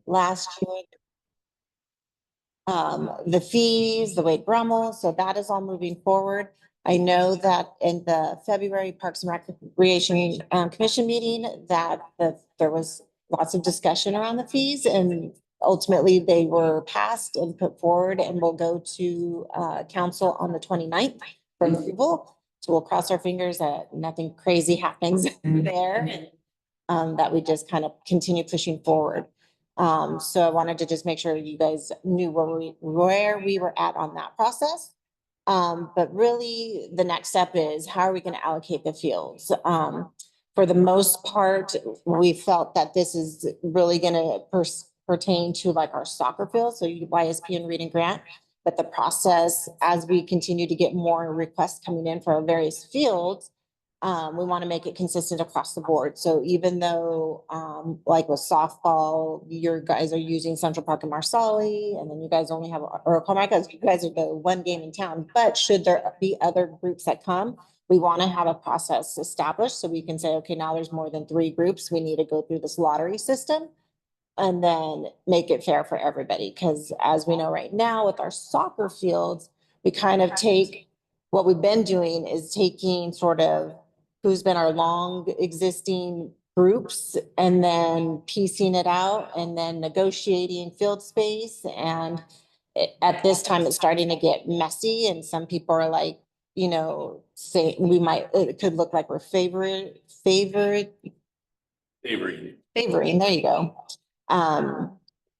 last year. The fees, the Wade Brummal, so that is all moving forward. I know that in the February Parks and Recreation Commission meeting that there was lots of discussion around the fees and ultimately they were passed and put forward and will go to council on the 29th for approval. So we'll cross our fingers that nothing crazy happens there and that we just kind of continue pushing forward. So I wanted to just make sure you guys knew where we were at on that process. But really the next step is how are we going to allocate the fields? For the most part, we felt that this is really going to pertain to like our soccer field. So YSP and Reading Grant, but the process as we continue to get more requests coming in for our various fields, we want to make it consistent across the board. So even though, like with softball, your guys are using Central Park and Marsali, and then you guys only have, or Comerica, you guys are the one game in town, but should there be other groups that come, we want to have a process established so we can say, okay, now there's more than 3 groups. We need to go through this lottery system and then make it fair for everybody. Because as we know right now with our soccer fields, we kind of take, what we've been doing is taking sort of who's been our long existing groups and then piecing it out and then negotiating field space. And at this time, it's starting to get messy and some people are like, you know, say it could look like we're favoring, there you go.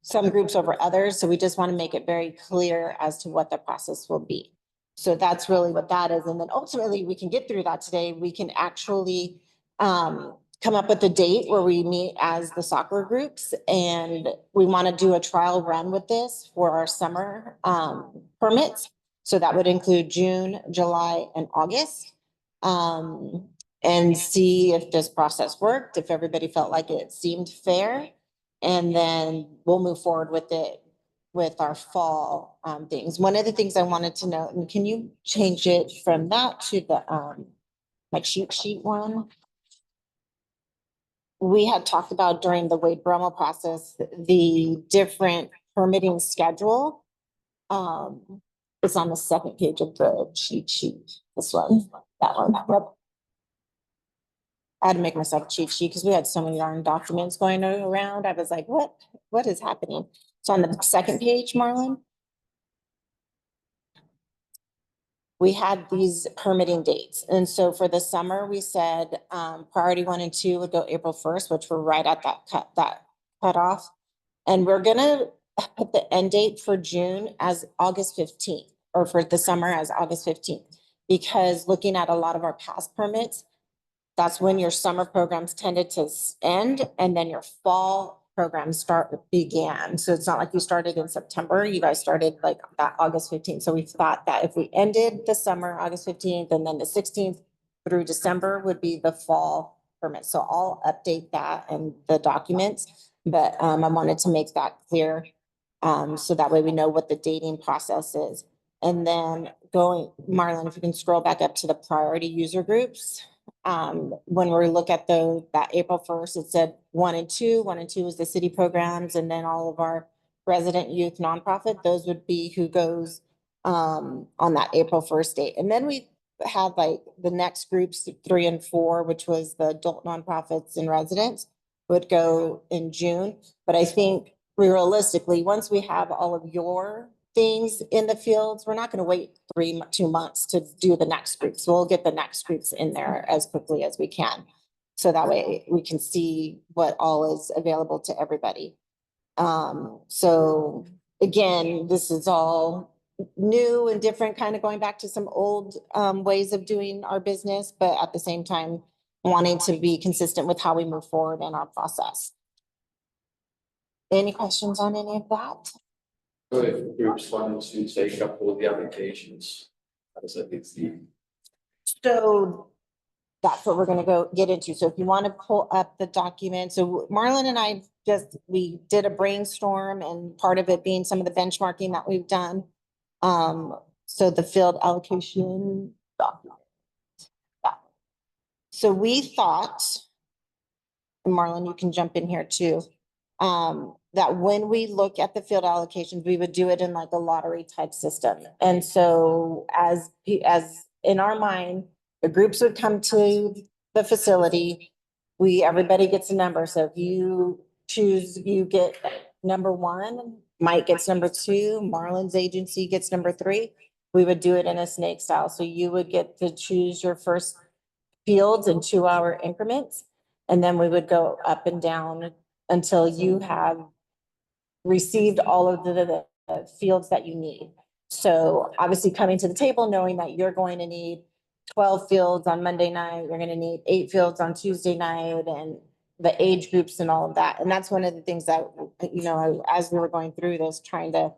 Some groups over others. So we just want to make it very clear as to what the process will be. So that's really what that is. And then ultimately we can get through that today. We can actually come up with a date where we meet as the soccer groups and we want to do a trial run with this for our summer permits. So that would include June, July, and August. And see if this process worked, if everybody felt like it seemed fair. And then we'll move forward with it with our fall things. One of the things I wanted to know, and can you change it from that to the like cheat sheet one? We had talked about during the Wade Brummal process, the different permitting schedule. It's on the second page of the cheat sheet. This one, that one. Yep. I had to make myself a cheat sheet because we had so many darn documents going around. I was like, what is happening? So on the second page, Marlon, we had these permitting dates. And so for the summer, we said priority 1 and 2 would go April 1st, which we're right at that cutoff. And we're gonna put the end date for June as August 15th, or for the summer as August 15th, because looking at a lot of our past permits, that's when your summer programs tended to end and then your fall programs began. So it's not like you started in September, you guys started like that August 15th. So we thought that if we ended the summer, August 15th, and then the 16th through December would be the fall permit. So I'll update that and the documents, but I wanted to make that clear. So that way we know what the dating process is. And then Marlon, if you can scroll back up to the priority user groups. When we look at that April 1st, it said 1 and 2. 1 and 2 is the city programs, and then all of our resident youth nonprofit. Those would be who goes on that April 1st date. And then we had like the next groups 3 and 4, which was the adult nonprofits and residents, would go in June. But I think realistically, once we have all of your things in the fields, we're not going to wait 2 months to do the next groups. We'll get the next groups in there as quickly as we can. So that way we can see what all is available to everybody. So again, this is all new and different, kind of going back to some old ways of doing our business, but at the same time, wanting to be consistent with how we move forward in our process. Any questions on any of that? So if groups wanted to take up all the applications, how does that get seen? So that's what we're going to get into. So if you want to pull up the document, so Marlon and I we did a brainstorm, and part of it being some of the benchmarking that we've done. So the field allocation document. So we thought, and Marlon, you can jump in here too. that when we look at the field allocations, we would do it in like a lottery type system. And so as in our mind, the groups would come to the facility. Everybody gets a number. So if you choose, you get number one, Mike gets number two, Marlon's agency gets number three. We would do it in a snake style. So you would get to choose your first fields in 2-hour increments. And then we would go up and down until you have received all of the fields that you need. So obviously coming to the table, knowing that you're going to need 12 fields on Monday night, you're going to need 8 fields on Tuesday night, and the age groups and all of that. And that's one of the things that, you know, as we were going through this, trying to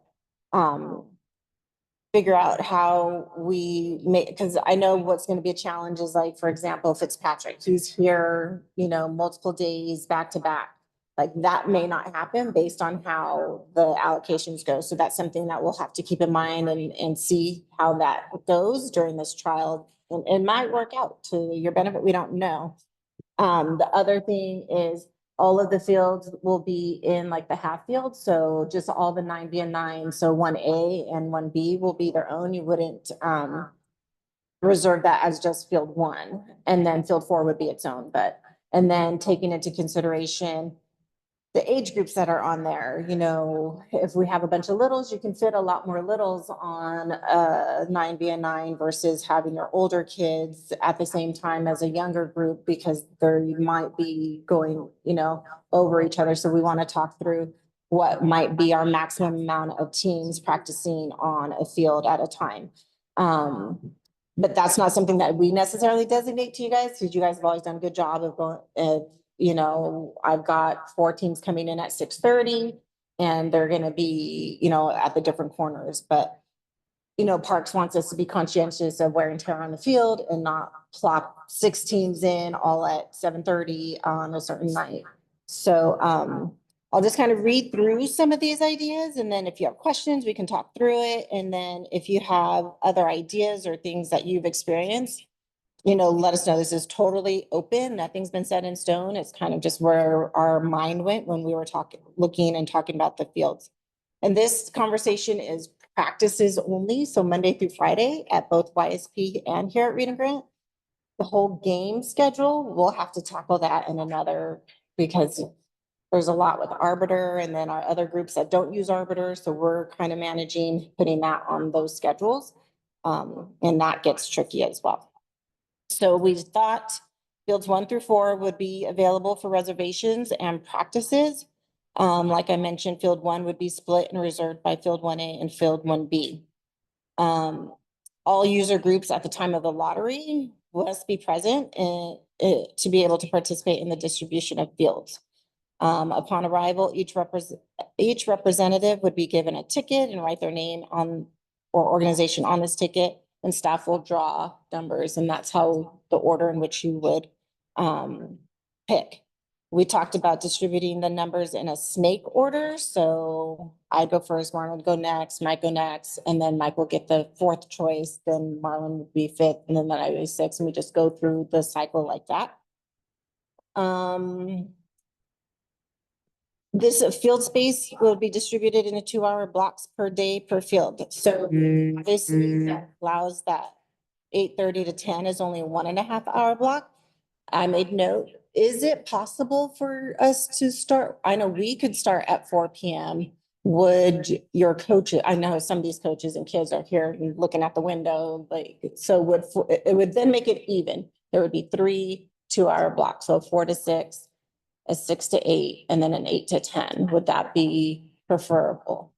figure out how we make, because I know what's going to be a challenge is like, for example, Fitzpatrick, he's here, you know, multiple days back to back. Like that may not happen based on how the allocations go. So that's something that we'll have to keep in mind and see how that goes during this trial. And it might work out to your benefit. We don't know. The other thing is all of the fields will be in like the half field. So just all the 9B and 9. So 1A and 1B will be their own. You wouldn't reserve that as just field 1. And then field 4 would be its own. And then taking into consideration the age groups that are on there, you know, if we have a bunch of littles, you can fit a lot more littles on a 9B and 9 versus having your older kids at the same time as a younger group, because they might be going, you know, over each other. So we want to talk through what might be our maximum amount of teams practicing on a field at a time. But that's not something that we necessarily designate to you guys, because you guys have always done a good job of going, you know, I've got 4 teams coming in at 6:30 and they're going to be, you know, at the different corners. But, you know, Parks wants us to be conscientious of wear and tear on the field and not plop 6 teams in all at 7:30 on a certain night. So I'll just kind of read through some of these ideas. And then if you have questions, we can talk through it. And then if you have other ideas or things that you've experienced, you know, let us know. This is totally open. Nothing's been set in stone. It's kind of just where our mind went when we were looking and talking about the fields. And this conversation is practices only. So Monday through Friday at both YSP and here at Read and Grant. The whole game schedule, we'll have to tackle that in another, because there's a lot with Arbiter and then our other groups that don't use Arbiter. So we're kind of managing, putting that on those schedules. And that gets tricky as well. So we thought fields 1 through 4 would be available for reservations and practices. Like I mentioned, field 1 would be split and reserved by field 1A and field 1B. All user groups at the time of the lottery must be present and to be able to participate in the distribution of fields. Upon arrival, each representative would be given a ticket and write their name on or organization on this ticket, and staff will draw numbers, and that's how the order in which you would pick. We talked about distributing the numbers in a snake order. So I'd go first, Marlon would go next, Mike go next, and then Mike will get the 4th choice, then Marlon would be 5th, and then I would be 6th, and we just go through the cycle like that. This field space will be distributed into 2-hour blocks per day per field. So this allows that 8:30 to 10 is only a 1.5-hour block. I made note, is it possible for us to start? I know we could start at 4 p.m. Would your coaches, I know some of these coaches and kids are here looking at the window, like, so it would then make it even. There would be 3 2-hour blocks, so 4 to 6. A 6 to 8, and then an 8 to 10. Would that be preferable?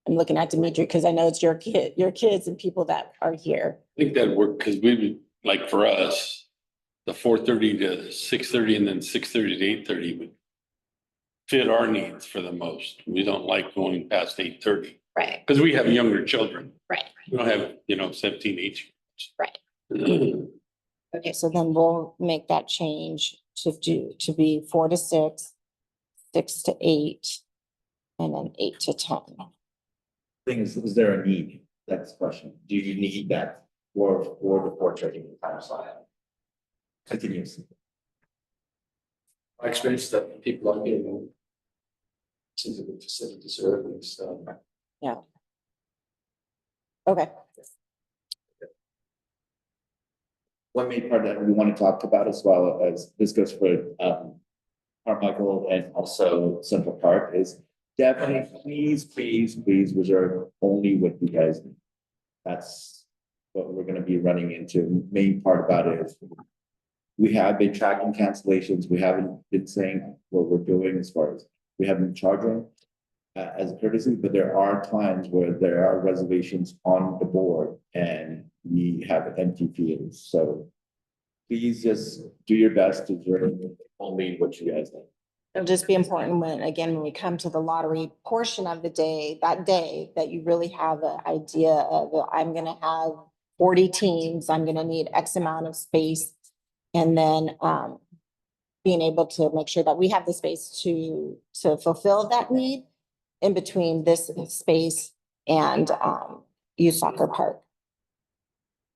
I'm looking at Dimitri because I know it's your kids and people that are here. I think that'd work, because we would, like for us, the 4:30 to 6:30 and then 6:30 to 8:30 would fit our needs for the most. We don't like going past 8:30. Right. Because we have younger children. Right. We don't have, 17, 18. Right. Okay, so then we'll make that change to be 4 to 6, 6 to 8, and then 8 to 10. Things, is there a need? Next question. Do you need that for the 4 trading time slot? Continues. I experienced that people are getting Seems like a facility service, Okay. One main part that we want to talk about as well as this goes for Carmichael and also Central Park is definitely please reserve only what you guys need. That's what we're gonna be running into. Main part about it is we have been tracking cancellations. We haven't been saying what we're doing as far as we haven't been charging as a courtesy, but there are times where there are reservations on the board and we have empty fields. So please just do your best to reserve only what you guys need. It'll just be important when, again, when we come to the lottery portion of the day, that you really have an idea of, well, I'm gonna have 40 teams, I'm gonna need X amount of space. And then, being able to make sure that we have the space to fulfill that need in between this space and, youth soccer park.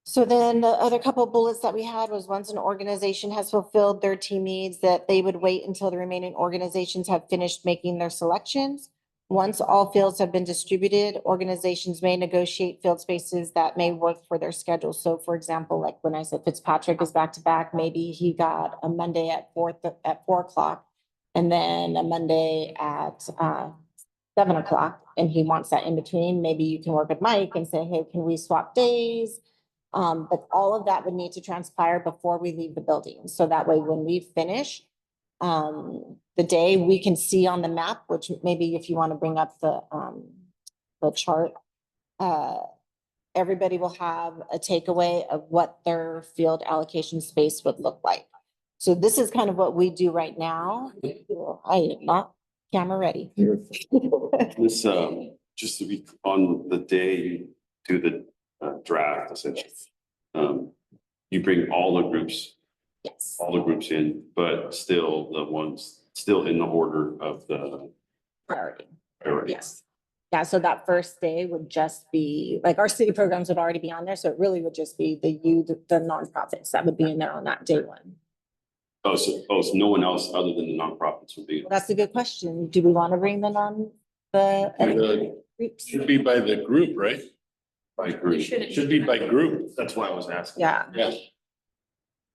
So then the other couple of bullets that we had was once an organization has fulfilled their team needs, that they would wait until the remaining organizations have finished making their selections. Once all fields have been distributed, organizations may negotiate field spaces that may work for their schedule. So for example, like when I said Fitzpatrick is back to back, maybe he got a Monday at 4 o'clock and then a Monday at 7 o'clock, and he wants that in between. Maybe you can work with Mike and say, hey, can we swap days? But all of that would need to transpire before we leave the building. So that way, when we finish the day, we can see on the map, which maybe if you want to bring up the chart, everybody will have a takeaway of what their field allocation space would look like. So this is kind of what we do right now. I am not camera ready. This, just to be on the day you do the draft, essentially. You bring all the groups Yes. in, but still the ones still in the order of the Priority. priority. Yes. Yeah, so that first day would just be, like, our city programs would already be on there, so it really would just be the nonprofits that would be in there on that day one. So no one else other than the nonprofits would be. Well, that's a good question. Do we want to bring the groups? Should be by the group, right? By group. Should be by group. That's why I was asking. Yeah, Yeah.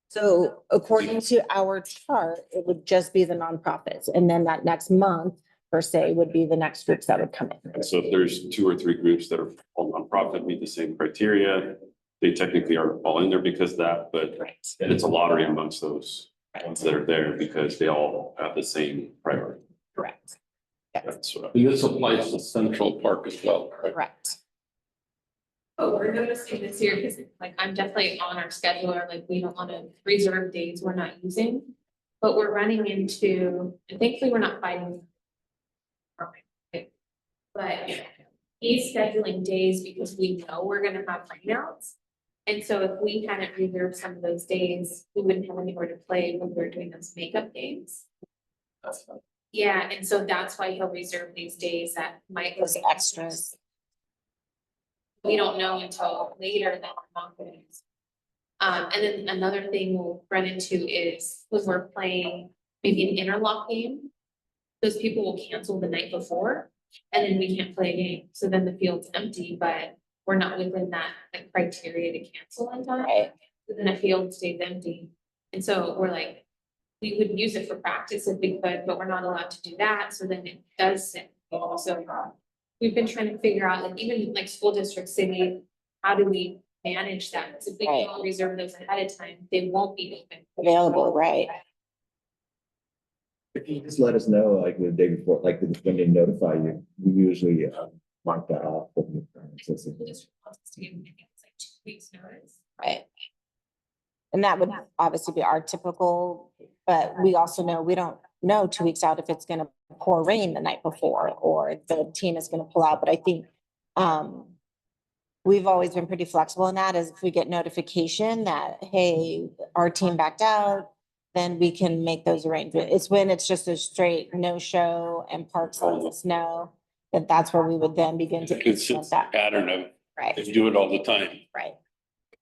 so according to our chart, it would just be the nonprofits, and then that next month, per se, would be the next groups that would come in. So if there's 2 or 3 groups that are all nonprofit, meet the same criteria, they technically are all in there because of that, but Right. then it's a lottery amongst those ones that are there because they all have the same priority. Correct. Yes, That's what And this applies to Central Park as well, correct? correct. Oh, we're noticing this year, because like I'm definitely on our scheduler, like we don't want to reserve days we're not using. But we're running into, and thankfully we're not fighting. But he's scheduling days because we know we're gonna have rainouts. And so if we hadn't reserved some of those days, we wouldn't have anywhere to play when we were doing those makeup games. that's fine. Yeah, and so that's why he'll reserve these days that might. Those extras. We don't know until later that we're not gonna use. And then another thing we'll run into is when we're playing maybe an interlock game. Those people will cancel the night before and then we can't play a game. So then the field's empty, but we're not within that like criteria to cancel in time. Right. So then a field stays empty. And so we're like, we would use it for practice if we could, but we're not allowed to do that. So then it does sit. So we've been trying to figure out, like, even like school districts, city, how do we manage that? Because if we Right. don't reserve those ahead of time, they won't be open. Available, right? If you just let us know, like the day before, like when they notify you, we usually mark that off. School district wants us to give them, I think it's like 2 weeks notice. Right. And that would obviously be our typical, but we also know, we don't know 2 weeks out if it's gonna pour rain the night before or the team is gonna pull out, but I think we've always been pretty flexible in that, is if we get notification that, hey, our team backed out, then we can make those arrangements. It's when it's just a straight no-show and parks lets us know that that's where we would then begin It's a to. consistent implement that. pattern of, Right, they do it all the time. right.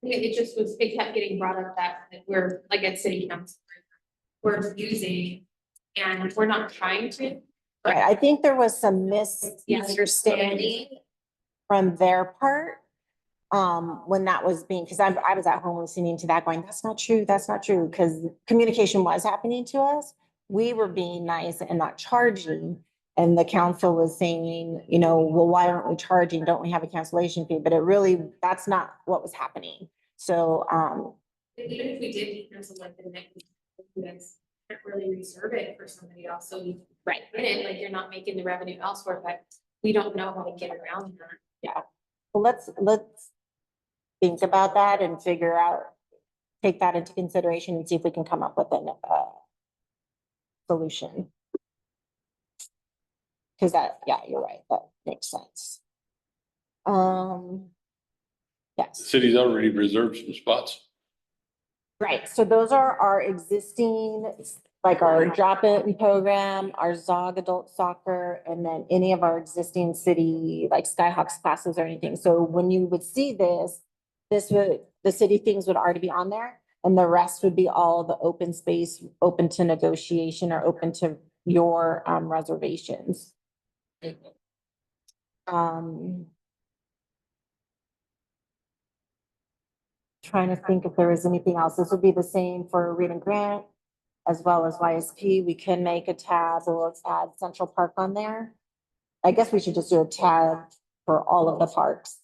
It just was, it kept getting brought up that we're, like at city council, we're using, and we're not trying to. Right, I think there was some misunderstanding from their part. When that was being, because I was at home listening to that going, that's not true, because communication was happening to us. We were being nice and not charging. And the council was saying, well, why aren't we charging? Don't we have a cancellation fee? But it really, that's not what was happening. So, Even if we did cancel like the next, that's can't really reserve it for somebody else, so you. Right. In it, like you're not making the revenue elsewhere, but we don't know how to get around that. well, let's think about that and figure out, take that into consideration and see if we can come up with an, solution. Cause that, yeah, you're right, that makes sense. The Yes, city's already reserved some spots. right, so those are our existing, like our drop-in program, our ZOG adult soccer, and then any of our existing city, like Skyhawks classes or anything. So when you would see this would, the city things would already be on there. And the rest would be all the open space, open to negotiation or open to your reservations. Trying to think if there was anything else. This would be the same for Read and Grant as well as YSP. We can make a tab or let's add Central Park on there. I guess we should just do a tab for all of the parks.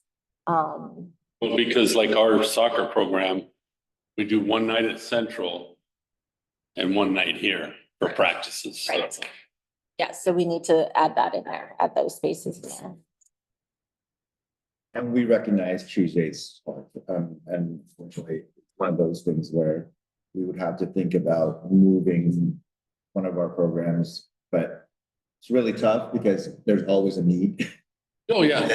Well, because like our soccer program, we do one night at Central and one night here for practices. So Right. Yeah, so we need to add that in there, add those spaces in there. And we recognize Tuesdays, and unfortunately, one of those things where we would have to think about moving one of our programs, but it's really tough because there's always a need. Oh, yeah.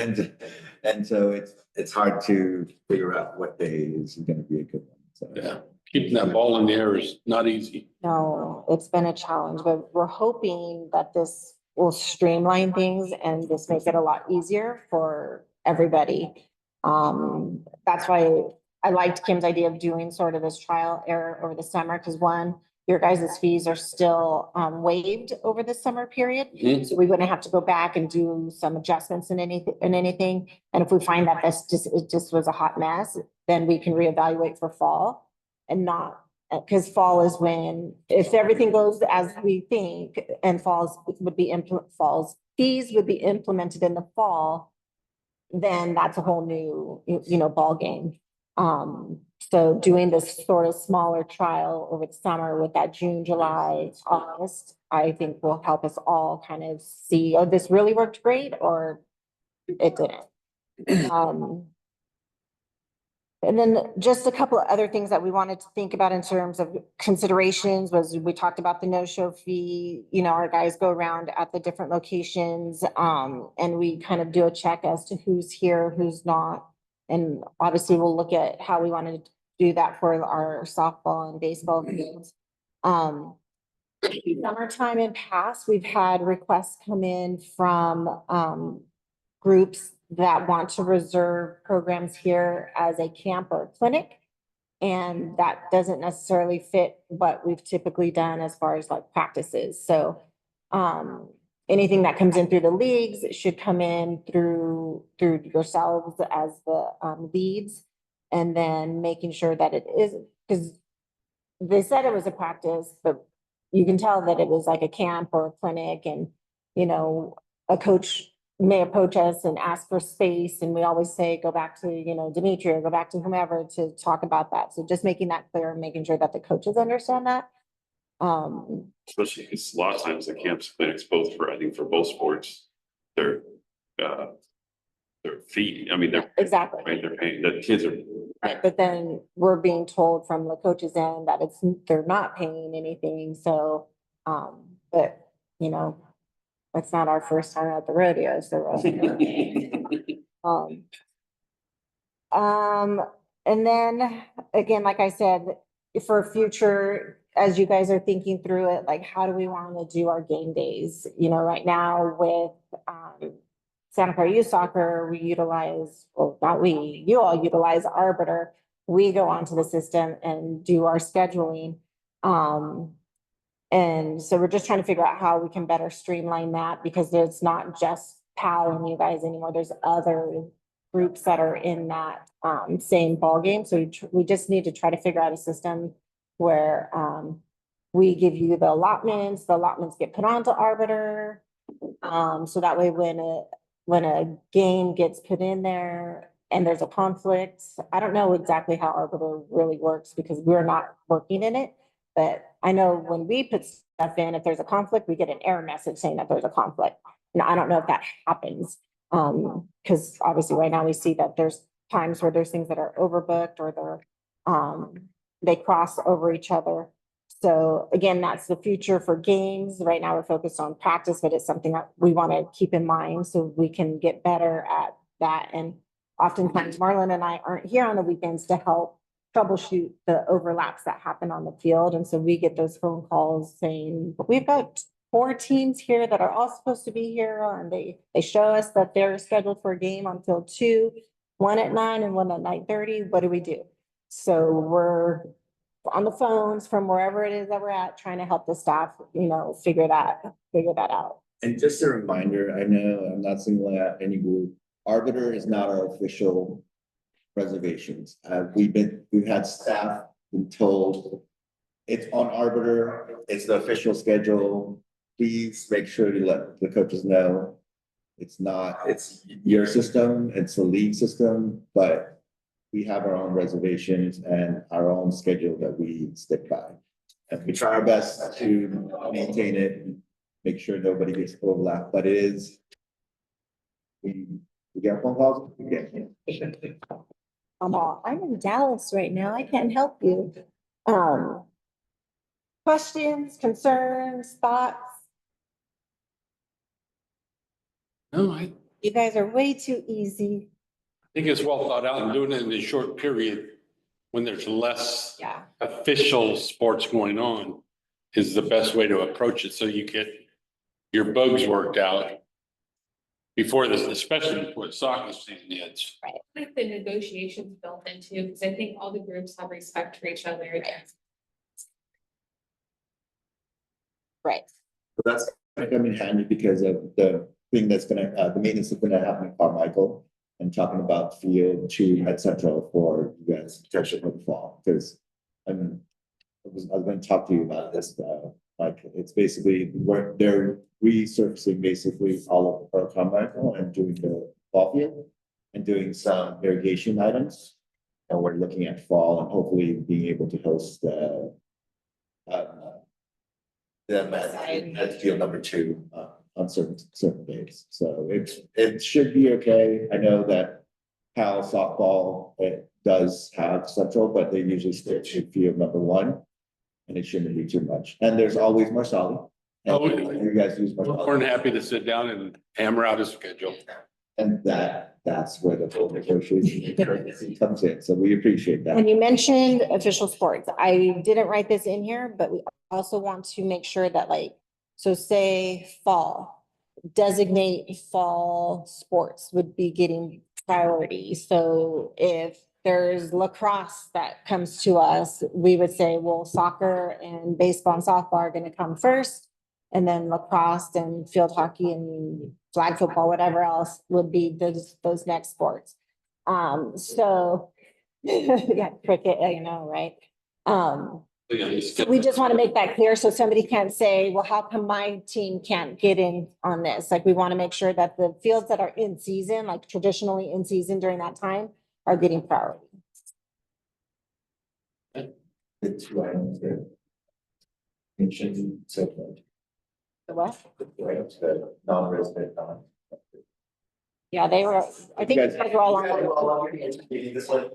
And so it's hard to figure out what day is gonna be a good one, so. Yeah. Keeping that ball in the air is not easy. No, it's been a challenge, but we're hoping that this will streamline things and just make it a lot easier for everybody. That's why I liked Kim's idea of doing sort of this trial error over the summer, because one, your guys' fees are still waived over the summer period. Mhm. So we wouldn't have to go back and do some adjustments in anything. And if we find that it just was a hot mess, then we can reevaluate for fall and not, because fall is when, if everything goes as we think and fall's fees would be implemented in the fall, then that's a whole new, ball game. So doing this sort of smaller trial over the summer with that June, July, August, I think will help us all kind of see, oh, this really worked great or it didn't. And then just a couple of other things that we wanted to think about in terms of considerations was we talked about the no-show fee. Our guys go around at the different locations and we kind of do a check as to who's here, who's not. And obviously we'll look at how we want to do that for our softball and baseball games. Summertime and past, we've had requests come in from groups that want to reserve programs here as a camp or a clinic. And that doesn't necessarily fit what we've typically done as far as like practices. So anything that comes in through the leagues should come in through yourselves as the leads. And then making sure that it is, because they said it was a practice, but you can tell that it was like a camp or a clinic and, a coach may approach us and ask for space. And we always say, go back to, Dimitri or go back to whomever to talk about that. So just making that clear and making sure that the coaches understand that. Especially because a lot of times the camps, clinics, both for, I think for both sports, their fee, I mean, they're. Exactly. Right, they're paying, the kids are. Right, but then we're being told from the coaches' end that they're not paying anything, so, but, it's not our first time at the rodeo, so. And then, again, like I said, for future, as you guys are thinking through it, like, how do we want to do our game days? Right now with, Santa Clara Youth Soccer, we utilize, well, not we, you all utilize Arbiter. We go onto the system and do our scheduling. And so we're just trying to figure out how we can better streamline that because it's not just PAL and you guys anymore. There's other groups that are in that same ballgame. So we just need to try to figure out a system where we give you the allotments get put onto Arbiter. So that way when a game gets put in there and there's a conflict, I don't know exactly how Arbiter really works because we're not working in it. But I know when we put stuff in, if there's a conflict, we get an error message saying that there's a conflict. And I don't know if that happens. Because obviously right now we see that there's times where there's things that are overbooked or they cross over each other. So again, that's the future for games. Right now we're focused on practice, but it's something that we want to keep in mind so we can get better at that. And oftentimes Marlon and I aren't here on the weekends to help troubleshoot the overlaps that happen on the field. And so we get those phone calls saying, we've got 4 teams here that are all supposed to be here. And they show us that they're scheduled for a game on field 2, 1 at 9 and 1 at 9:30. What do we do? So we're on the phones from wherever it is that we're at, trying to help the staff, figure that out. And just a reminder, I know I'm not singling out any group. Arbiter is not our official reservations. We've had staff been told it's on Arbiter, it's the official schedule. Please make sure to let the coaches know. It's your system, it's a league system, but we have our own reservations and our own schedule that we stick by. And we try our best to maintain it, make sure nobody gets overlapped, but it is. We get phone calls, we get. I'm in Dallas right now. I can't help you. Questions, concerns, thoughts? No, I You guys are way too easy. think it's well thought out and doing it in a short period when there's less Yeah. official sports going on is the best way to approach it. So you get your bugs worked out before this, especially before the soccer season hits. Like the negotiations built into, because I think all the groups have respect for each other. Right. So that's gonna come in handy because of the thing that's the maintenance is gonna happen in Carmichael. And talking about field 2 at Central for you guys potentially for the fall, because I was going to talk to you about this, like it's basically they're resurfacing basically all of Carmichael and doing the ball field and doing some irrigation items. And we're looking at fall and hopefully being able to host them at field number 2 on certain days. So it should be okay. I know that PAL softball, it does have Central, but they usually stick to field number 1. And it shouldn't be too much. And there's always Marsali. Oh, You guys use More than Marsali. happy to sit down and hammer out a schedule. And that's where the whole negotiation comes in. So we appreciate that. And you mentioned official sports. I didn't write this in here, but we also want to make sure that so say fall, designate fall sports would be getting priority. So if there's lacrosse that comes to us, we would say, well, soccer and baseball and softball are going to come first. And then lacrosse and field hockey and flag football, whatever else would be those next sports. So yeah, cricket, right? So we just want to make that clear so somebody can't say, well, how come my team can't get in on this? Like, we want to make sure that the fields that are in season, like traditionally in season during that time, are getting priority. The 2 items there. Mentioned so far. The what? The 2 items that non-resident, Yeah, they were, I think you guys were all on. This one,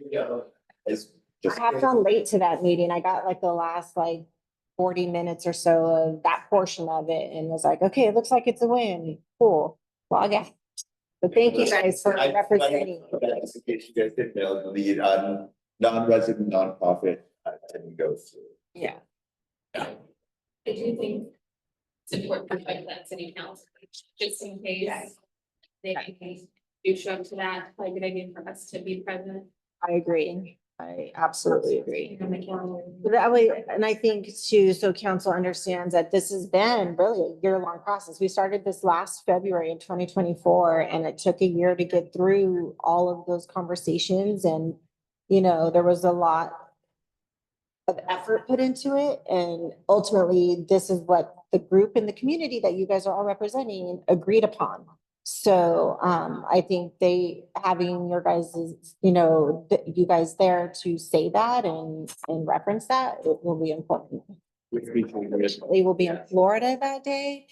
is just. I have gone late to that meeting. I got the last 40 minutes or so of that portion of it and was like, okay, it looks like it's a win. Cool. Well, yeah. But thank you guys for representing. In case you guys didn't know, the non-resident nonprofit didn't go through. Yeah. I do think it's important to fight that city council, just in case they do show up to that, probably a good idea for us to be present. I agree. I absolutely agree. On the calendar. That way, and I think too, so council understands that this has been really a year-long process. We started this last February in 2024, and it took a year to get through all of those conversations. And, you know, there was a lot of effort put into it. And ultimately, this is what the group and the community that you guys are all representing agreed upon. So I think having your guys' you know, you guys there to say that and reference that, it will be important. They will be in Florida that day.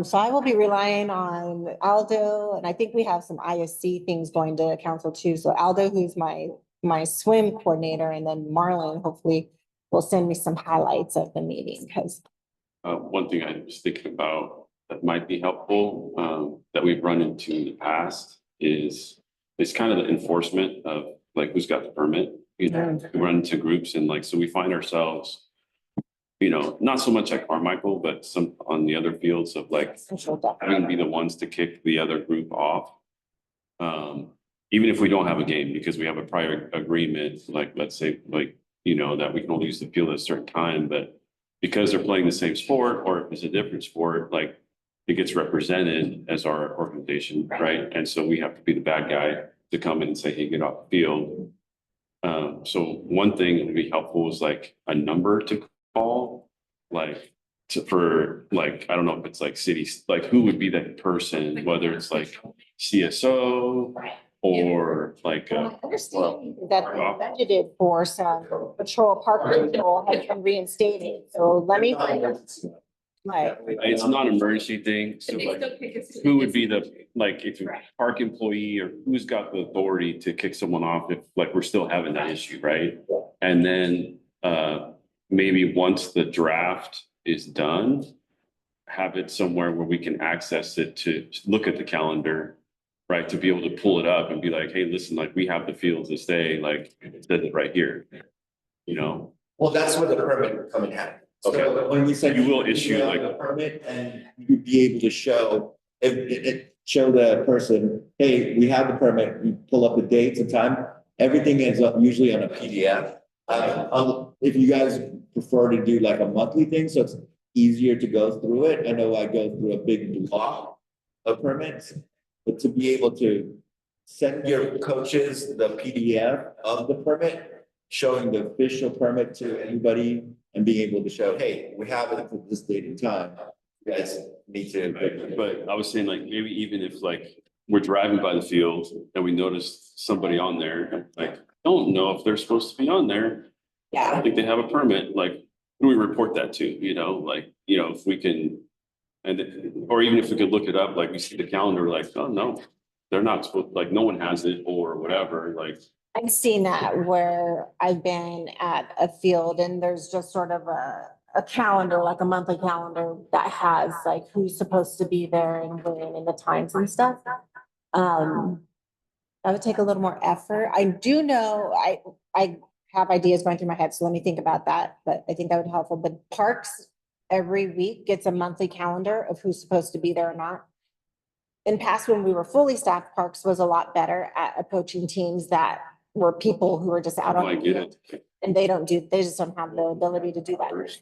So I will be relying on Aldo, and I think we have some ISC things going to council too. So Aldo, who's my swim coordinator, and then Marlon hopefully will send me some highlights of the meeting, because One thing I was thinking about that might be helpful, that we've run into in the past is kind of the enforcement of like who's got the permit. You know, we run into groups and like, so we find ourselves, you know, not so much like Carmichael, but some on the other fields of like having to be the ones to kick the other group off. Even if we don't have a game, because we have a prior agreement, like, let's say, like, you know, that we can only use the field at a certain time, but because they're playing the same sport, or if it's a different sport, like it gets represented as our organization, right? And so we have to be the bad guy to come in and say, hey, get off the field. So one thing that would be helpful is like a number to call, like for like, I don't know if it's like cities, like who would be that person, whether it's like CSO or like, I understand that they budgeted for some patrol park control has been reinstated, so let me. Like, it's not an emergency thing, so like, who would be the, like, if you're a park employee or who's got the authority to kick someone off if like we're still having that issue, right? And then maybe once the draft is done, have it somewhere where we can access it to look at the calendar, right? To be able to pull it up and be like, hey, listen, like we have the fields to stay, like it says it right here, you know? Well, that's where the permit would come in handy. Okay. So when we said. You will issue have like- a permit, and you'd be able to show, show the person, hey, we have the permit, you pull up the dates and time, everything is usually on a PDF. If you guys prefer to do like a monthly thing, so it's easier to go through it, I know I go through a big block of permits, but to be able to send your coaches the PDF of the permit, showing the official permit to anybody and being able to show, hey, we have it for this date and time. You guys need to. But I was saying like, maybe even if like we're driving by the field and we notice somebody on there, like, don't know if they're supposed to be on there. I don't think they have a permit, like, who do we report that to, you know, like, you know, if we can. And, or even if we could look it up, like we see the calendar, like, oh, no, they're not supposed, like, no one has it or whatever, like. I've seen that where I've been at a field and there's just sort of a calendar, like a monthly calendar that has like who's supposed to be there and when and the times and stuff. That would take a little more effort. I do know, I have ideas going through my head, so let me think about that, but I think that would be helpful. But parks every week gets a monthly calendar of who's supposed to be there or not. In past, when we were fully staffed, parks was a lot better at approaching teams that were people who were just out on I the get field. it. And they just don't have the ability to do that.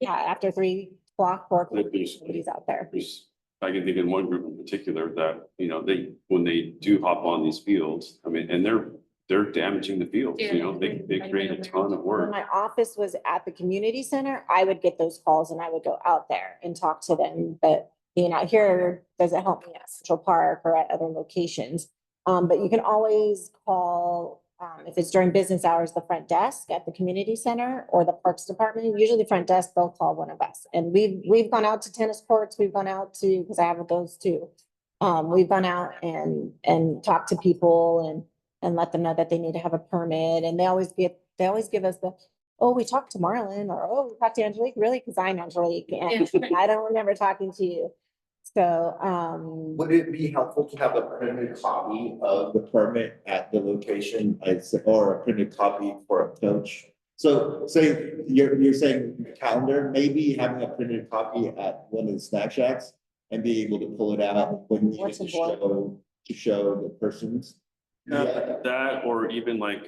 Yeah, after 3 o'clock, 4 o'clock, nobody's out there. I can think in one group in particular that, you know, when they do hop on these fields, I mean, and they're damaging the fields, you know, they create a ton of When work. my office was at the community center, I would get those calls and I would go out there and talk to them. But being out here doesn't help me at Central Park or at other locations. But you can always call, if it's during business hours, the front desk at the community center or the parks department. Usually the front desk, they'll call one of us. And we've gone out to tennis courts. We've gone out to, because I have those too. We've gone out and talked to people and let them know that they need to have a permit. And they always give us the, oh, we talked to Marlon, or, oh, we talked to Angelique, really? Because I'm Angelique and I don't remember talking to you. So, Would it be helpful to have a printed copy of The permit at the location, or a printed copy for a coach. So say you're saying calendar, maybe having a printed copy at one of the snack shacks and be able to pull it out when you need to show the persons. That, or even like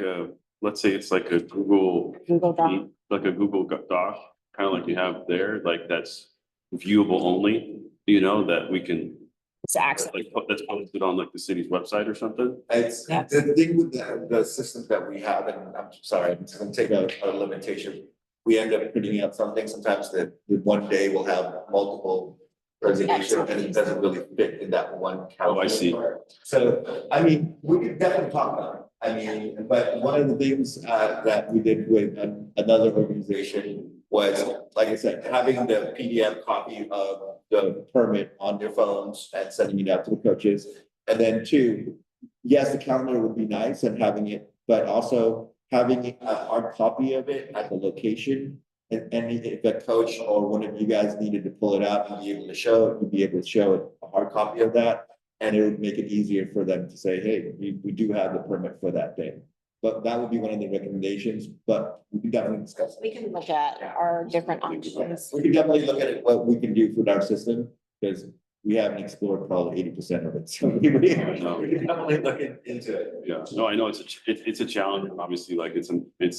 let's say it's like a Google. Google Doc. Meet, like a Google Doc, kind of like you have there, like that's viewable only, that we can. It's access. Like, that's posted on like the city's website or something. It's, Yeah. the thing with the systems that we have, and I'm sorry, I'm gonna take a limitation. We end up printing out something, sometimes that one day we'll have multiple presentation and it doesn't really fit in that one calendar. Oh, I see. So, I mean, we could definitely talk about it. I mean, but one of the things that we did with another organization was, like I said, having the PDF copy of the permit on their phones and sending it out to the coaches. And then two, yes, the calendar would be nice and having it, but also having a hard copy of it at the location. And if a coach or one of you guys needed to pull it out and be able to show it, you'd be able to show it, a hard copy of that. And it would make it easier for them to say, hey, we do have the permit for that day. But that would be one of the recommendations, but we can definitely discuss it. We can look at our different options. We can definitely look at it, what we can do with our system, because we haven't explored probably 80% of it, so we can definitely look into it. Yeah, no, I know it's a challenge, obviously, like it's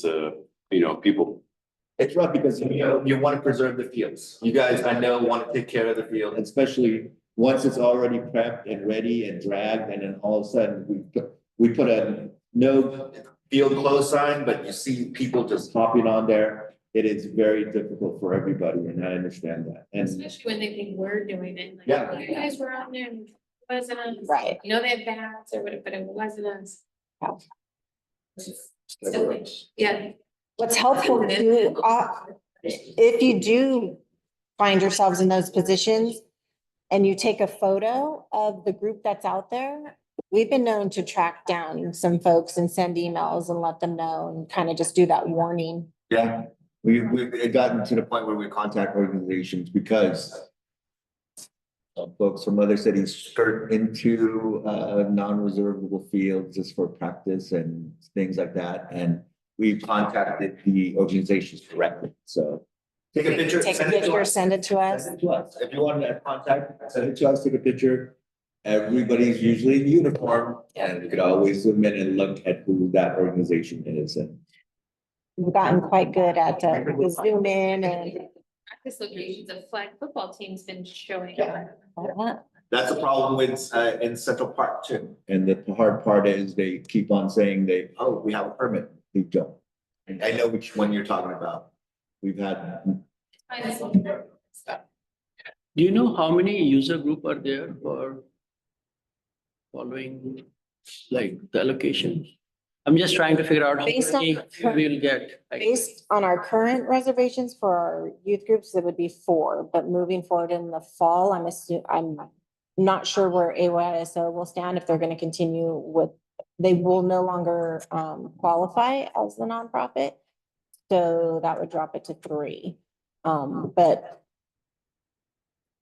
a, people. It's rough because you want to preserve the fields. You guys, I know, want to take care of the field. Especially once it's already prepped and ready and dragged, and then all of a sudden we put a no field close sign, but you see people just hopping on there. It is very difficult for everybody, and I understand that. And Especially when they think we're doing it. Like, Yeah. "Oh, you guys were out there and it wasn't us. Right. They had bats or whatever, but it wasn't us. Yeah. Silly. Yeah. What's helpful too, if you do find yourselves in those positions and you take a photo of the group that's out there, we've been known to track down some folks and send emails and let them know and kind of just do that warning. yeah, we've gotten to the point where we contact organizations because folks from other cities skirt into non-reservable fields just for practice and things like that. And we contacted the organizations directly, so. Take a picture. Take a send it to picture, us. send it to us. Send it to us. If you want to contact, send it to us, take a picture. Everybody's usually in uniform and you could always zoom in and look at who that organization is and. We've gotten quite good at zoom in and. Practice locations of flag football teams been showing Yeah. up. That's a problem with in Central Park too. And the hard part is they keep on saying we have a permit, we don't. And I know which one you're talking about. We've had. Do you know how many user group are there for following like the allocation? I'm just trying to figure out how Based on- many we'll get. like- Based on our current reservations for our youth groups, it would be 4, but moving forward in the fall, I'm not sure where AYSO will stand if they're gonna continue with, they will no longer qualify as the nonprofit. So that would drop it to 3. But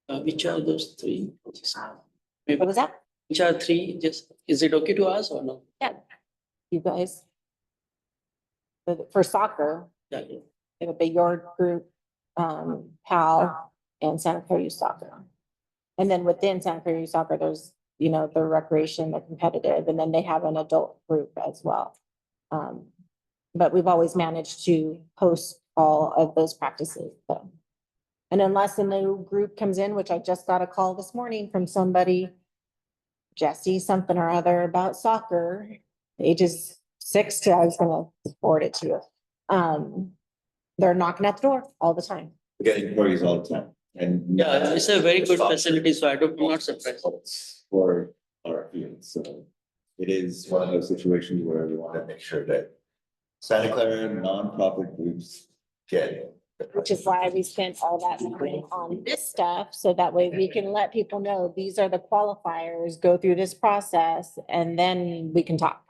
Which are those 3? what was that? Which are 3? Just, is it okay to us or no? You guys? For soccer, Yeah. it would be your group, PAL and Santa Clara Youth Soccer. And then within Santa Clara Youth Soccer, there's, the recreation, the competitive, and then they have an adult group as well. But we've always managed to host all of those practices, so. And unless a new group comes in, which I just got a call this morning from somebody, Jesse something or other about soccer, ages 6 to, I was gonna forward it to you. They're knocking at the door all the time. We're getting queries all the time and. Yeah, it's a very good facility, so I'm not surprised. For our field, so it is one of those situations where we want to make sure that Santa Clara nonprofit groups get it. Which is why we spent all that money on this stuff, so that way we can let people know these are the qualifiers, go through this process, and then we can talk.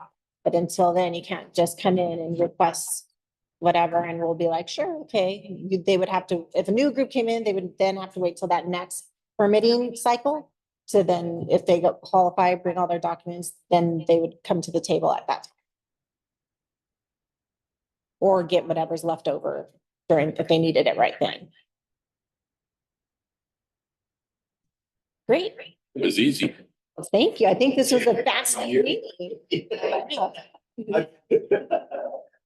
But until then, you can't just come in and request whatever, and we'll be like, sure, okay. They would have to, if a new group came in, they would then have to wait till that next permitting cycle. So then if they got qualified, bring all their documents, then they would come to the table at that time. Or get whatever's left over if they needed it right then. Great, It was easy. thank you. I think this was a fast meeting.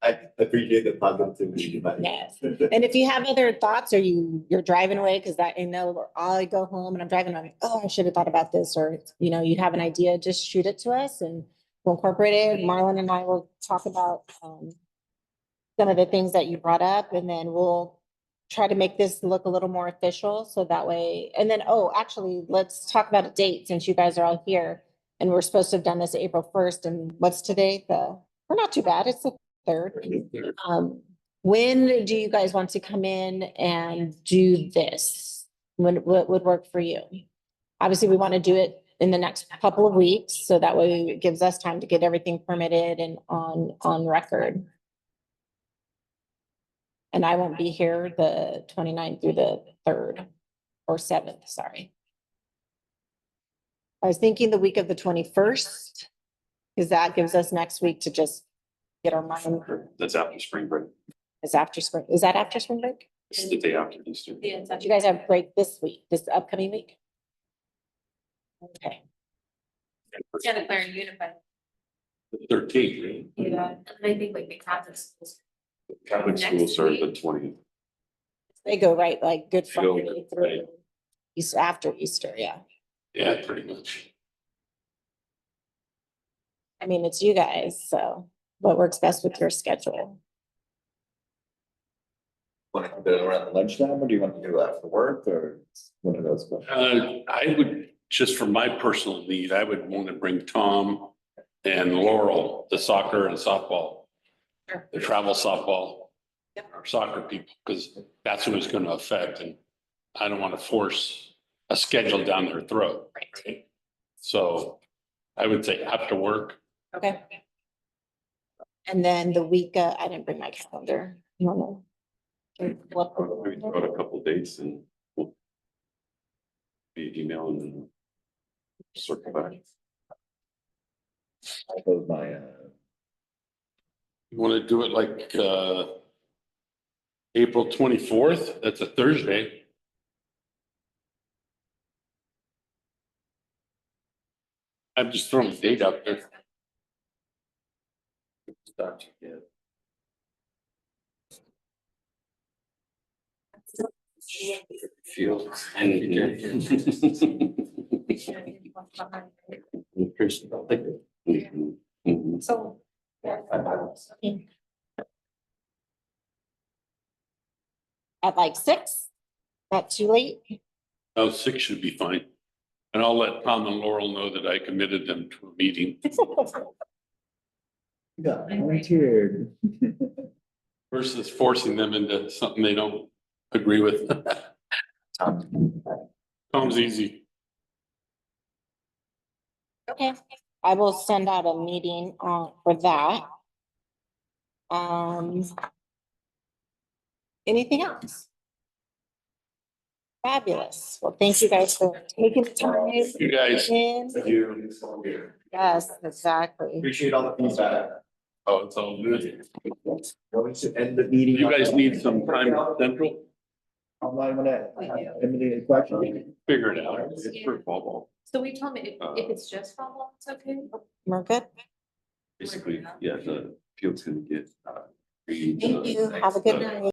I I appreciate the positivity, but. Yes. And if you have other thoughts or you're driving away, because I know I go home and I'm driving, I'm like, oh, I should have thought about this, or, you have an idea, just shoot it to us and we'll incorporate it. Marlon and I will talk about, some of the things that you brought up, and then we'll try to make this look a little more official, so that way, and then, oh, actually, let's talk about a date, since you guys are all here. And we're supposed to have done this April 1st, and what's today? We're not too bad, it's the 3rd. When do you guys want to come in and do this? What would work for you? Obviously, we want to do it in the next couple of weeks, so that way it gives us time to get everything permitted and on record. And I won't be here the 29th through the 3rd or 7th, sorry. I was thinking the week of the 21st, because that gives us next week to just get our mind. That's after spring break. Is that after spring break? It's the day after Easter. Yeah, it's Do you guys have break this upcoming week? Okay, Santa Clara Unified. 13th, right? Yeah, and I think like the Catholic schools. Catholic Next schools start the week. 20th. they go right, like Good They go, Friday right. through after Easter, yeah. Yeah, pretty much. I mean, it's you guys, so what works best with your schedule? Want to do it around lunchtime, or do you want to do it after work, or one of those? I would, just for my personal need, I would want to bring Tom and Laurel, the soccer and softball. Sure. The travel softball. Yep. Or soccer people, because that's who it's gonna affect, and I don't want to force a schedule down their throat. Right. So I would say after work. Okay. And then the week, I didn't bring my calendar. I don't know. What- We throw out a couple dates and we'll be emailing and circle back. I close my, You want to do it like April 24th? That's a Thursday. I'm just throwing a date out there. Start to get. Feel. Mhm. So. At like 6? Not too late? Oh, 6 should be fine. And I'll let Tom and Laurel know that I committed them to a meeting got volunteered. versus forcing them into something they don't agree with. Tom's easy. Okay, I will send out a meeting for that. Anything else? Fabulous. Well, thank you guys for taking the time. You guys. in. Thank you. Here. Yes, exactly. Appreciate all the feedback. Oh, it's all good. Going to end the meeting. You guys need some time central? Online, when any questions? Figure it out. It's for fall. So we told me if it's just fall, it's okay. We're good. Basically, yeah, the field's gonna get. Thank you. Have a good night.